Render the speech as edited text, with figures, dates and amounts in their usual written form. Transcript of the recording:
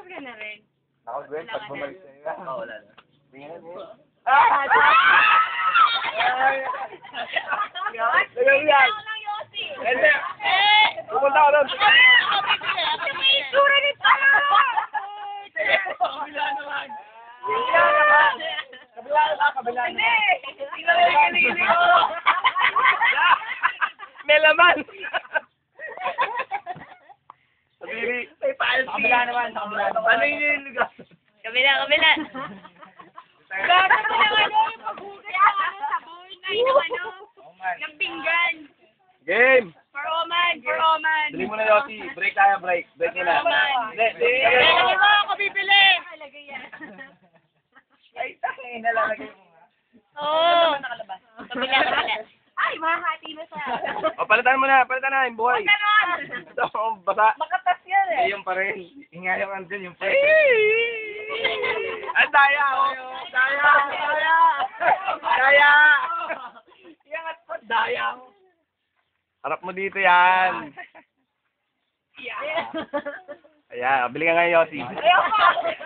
ka na rin. Ako, Gwen, pag bumalik sa'yo. Oo, wala na. Tingnan mo. Tingnan lang, Yossi. Hindi. Pupunta ko doon. May itsura nito! Kabila naman. Kabila naman. Kabila naman. Hindi! Tingnan mo yung kiligili ko! May laman. Sabiri. May palsi. Kabila naman. Ano yung lugar? Kabila. Gato mo lang yung paghugas ng sabon na ng pinggan. Game. For Oman. Dali mo na, Yossi. Break tayo, break. Break nila. Hindi. Lalagay mo ako bibili. Lalagay yan. Ay, tangin na lalagay mo. Oo. Kabila. Ay, mahati na sa... O, palitan mo na. Palitan na. Yung buhay. Ganon. Ito, basa. Makatas yan eh. Eh, yung pa rin. Hinga yung andun, yung pa rin. Ang daya, oh. Daya. Iyangat pa, daya. Harap mo dito yan. Ayan, bili ka ngayon, Yossi. Ayoko.